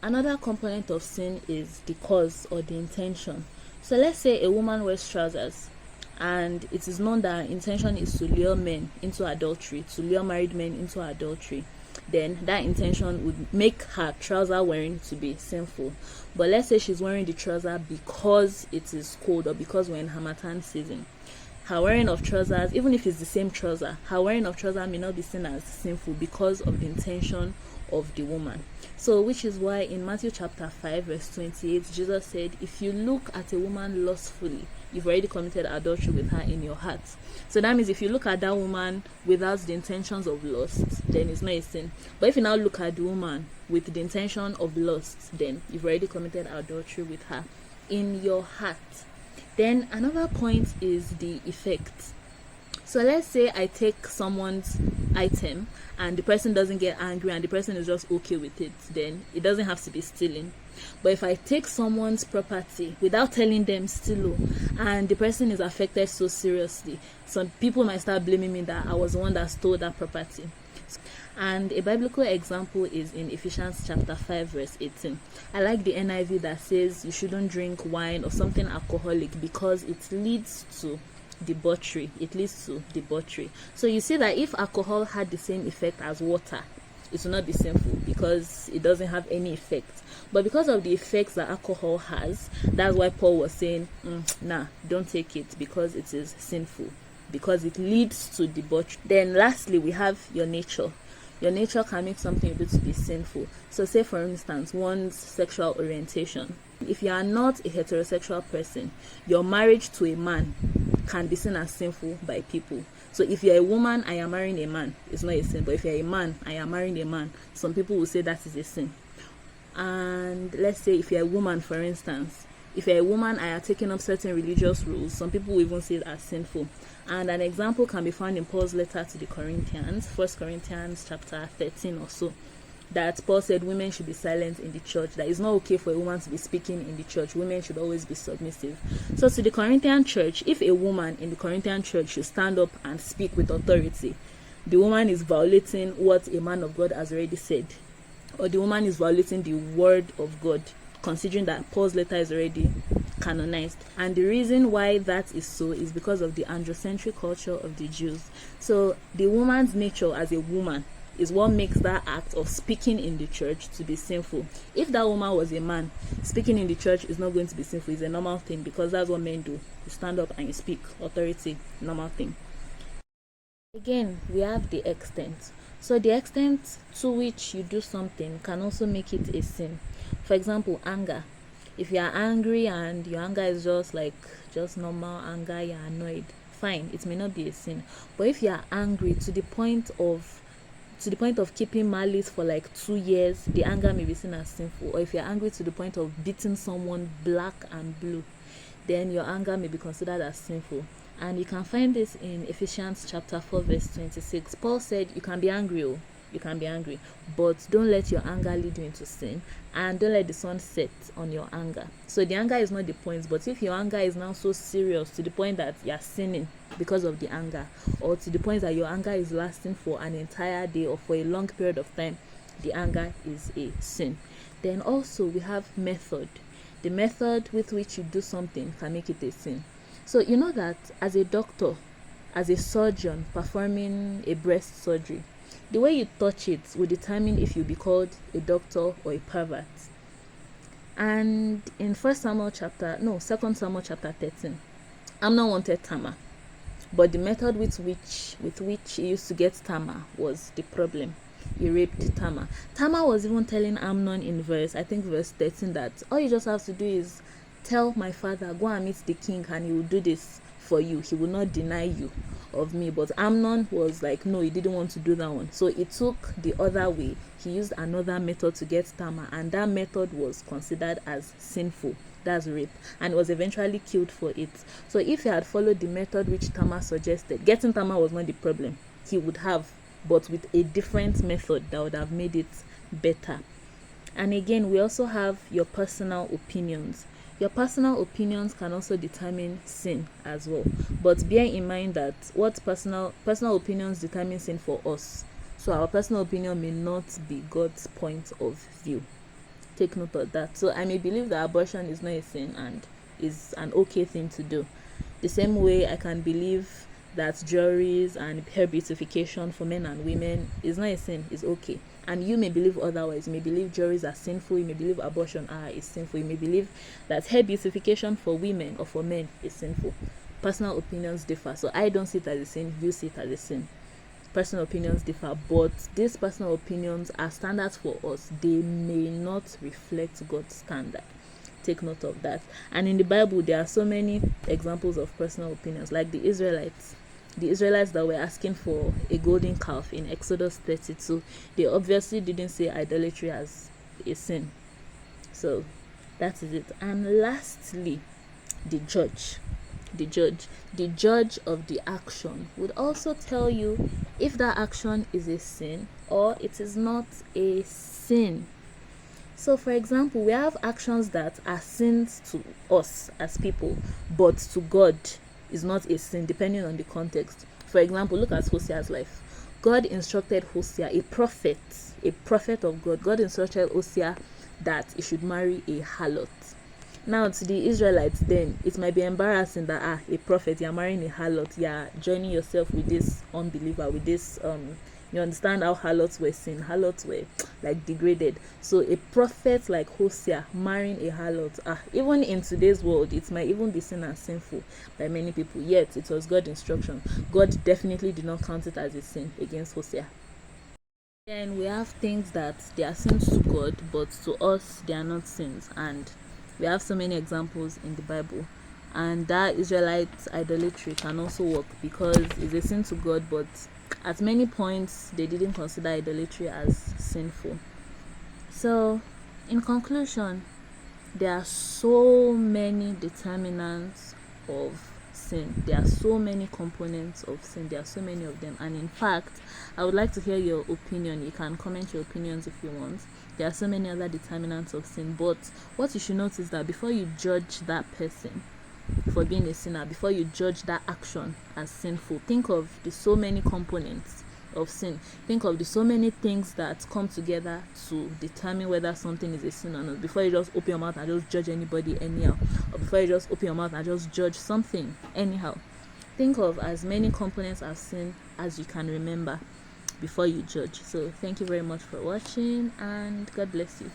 Another component of sin is the cause or the intention. So let's say a woman wears trousers and it is known that her intention is to lure men into adultery, to lure married men into adultery. Then that intention would make her trouser wearing to be sinful. But let's say she's wearing the trouser because it is cold or because we're in Harmattan season. Her wearing of trousers, even if it's the same trouser, her wearing of trouser may not be seen as sinful because of the intention of the woman. So, which is why in Matthew chapter 5, verse 28, Jesus said, if you look at a woman lustfully, you've already committed adultery with her in your heart. So that means if you look at that woman without the intentions of lust, then it's not a sin. But if you now look at the woman with the intention of lust, then you've already committed adultery with her in your heart. Then another point is the effect. So let's say I take someone's item and the person doesn't get angry and the person is just okay with it, then it doesn't have to be stealing. But if I take someone's property without telling them steal, and the person is affected so seriously, some people might start blaming me that I was the one that stole that property. And a biblical example is in Ephesians chapter 5 verse 18. I like the NIV that says you shouldn't drink wine or something alcoholic because it leads to debauchery. So you see that if alcohol had the same effect as water, it will not be sinful because it doesn't have any effect. But because of the effects that alcohol has, that's why Paul was saying, don't take it because it is sinful, because it leads to debauchery. Then lastly, we have your nature. Your nature can make something you do to be sinful. So say for instance, one's sexual orientation. If you are not a heterosexual person, your marriage to a man can be seen as sinful by people. So if you're a woman and you're marrying a man, it's not a sin. But if you're a man and you're marrying a man, some people will say that is a sin. And let's say if you're a woman, for instance, if you're a woman and you're taking up certain religious rules, some people will even see it as sinful. And an example can be found in Paul's letter to the Corinthians, 1 Corinthians chapter 13 or so, that Paul said women should be silent in the church, that it's not okay for a woman to be speaking in the church. Women should always be submissive. So to the Corinthian church, if a woman in the Corinthian church should stand up and speak with authority, the woman is violating what a man of God has already said, or the woman is violating the word of God, considering that Paul's letter is already canonized. And the reason why that is so is because of the androcentric culture of the Jews. So the woman's nature as a woman is what makes that act of speaking in the church to be sinful. If that woman was a man, speaking in the church is not going to be sinful. It's a normal thing because that's what men do. You stand up and you speak. Authority, normal thing. Again, we have the extent. So the extent to which you do something can also make it a sin. For example, anger. If you are angry and your anger is just normal anger, you're annoyed, fine, it may not be a sin. But if you are angry to the point of keeping malice for like 2 years, the anger may be seen as sinful. Or if you're angry to the point of beating someone black and blue, then your anger may be considered as sinful. And you can find this in Ephesians chapter 4 verse 26. Paul said you can be angry, but don't let your anger lead you into sin, and don't let the sun set on your anger. So the anger is not the point, but if your anger is now so serious to the point that you're sinning because of the anger, or to the point that your anger is lasting for an entire day or for a long period of time, the anger is a sin. Then also we have method. The method with which you do something can make it a sin. So you know that as a doctor, as a surgeon performing a breast surgery, the way you touch it will determine if you'll be called a doctor or a pervert. And in 2 Samuel chapter 13, Amnon wanted Tamar, but the method with which he used to get Tamar was the problem. He raped Tamar. Tamar was even telling Amnon in verse 13, that all you just have to do is tell my father, go and meet the king and he will do this for you. He will not deny you of me. But Amnon was like, no, he didn't want to do that one. So he took the other way. He used another method to get Tamar, and that method was considered as sinful. That's rape, and was eventually killed for it. So if he had followed the method which Tamar suggested, getting Tamar was not the problem. He would have, but with a different method that would have made it better. And again, we also have your personal opinions. Your personal opinions can also determine sin as well. But bear in mind that what personal opinions determine sin for us. So our personal opinion may not be God's point of view. Take note of that. So I may believe that abortion is not a sin and is an okay thing to do. The same way I can believe that jewelries and hair beautification for men and women is not a sin, is okay. And you may believe otherwise. You may believe jewelries are sinful, you may believe abortion is sinful, you may believe that hair beautification for women or for men is sinful. Personal opinions differ. So I don't see it as a sin, you see it as a sin. Personal opinions differ, but these personal opinions are standards for us. They may not reflect God's standard. Take note of that. And in the Bible, there are so many examples of personal opinions, like the Israelites that were asking for a golden calf in Exodus 32. They obviously didn't say idolatry as a sin. So that is it. And lastly, the judge of the action would also tell you if that action is a sin or it is not a sin. So for example, we have actions that are sins to us as people, but to God is not a sin, depending on the context. For example, look at Hosea's life. God instructed Hosea, a prophet of God instructed Hosea that he should marry a harlot. Now, to the Israelites, then it might be embarrassing that a prophet, you're marrying a harlot, you're joining yourself with this unbeliever, with this you understand how harlots were seen. Harlots were like degraded. So a prophet like Hosea marrying a harlot, even in today's world, it might even be seen as sinful by many people. Yet it was God's instruction. God definitely did not count it as a sin against Hosea. Then we have things that they are sins to God, but to us they are not sins, and we have so many examples in the Bible. And that Israelite idolatry can also work because it's a sin to God, but at many points they didn't consider idolatry as sinful. So in conclusion, there are so many determinants of sin. There are so many components of sin. There are so many of them. And in fact, I would like to hear your opinion. You can comment your opinions if you want. There are so many other determinants of sin. But what you should notice is that before you judge that person for being a sinner, before you judge that action as sinful, think of the so many components of sin. Think of the so many things that come together to determine whether something is a sin or not, before you just open your mouth and just judge anybody anyhow, or before you just open your mouth and just judge something anyhow. Think of as many components of sin as you can remember before you judge. So thank you very much for watching, and God bless you.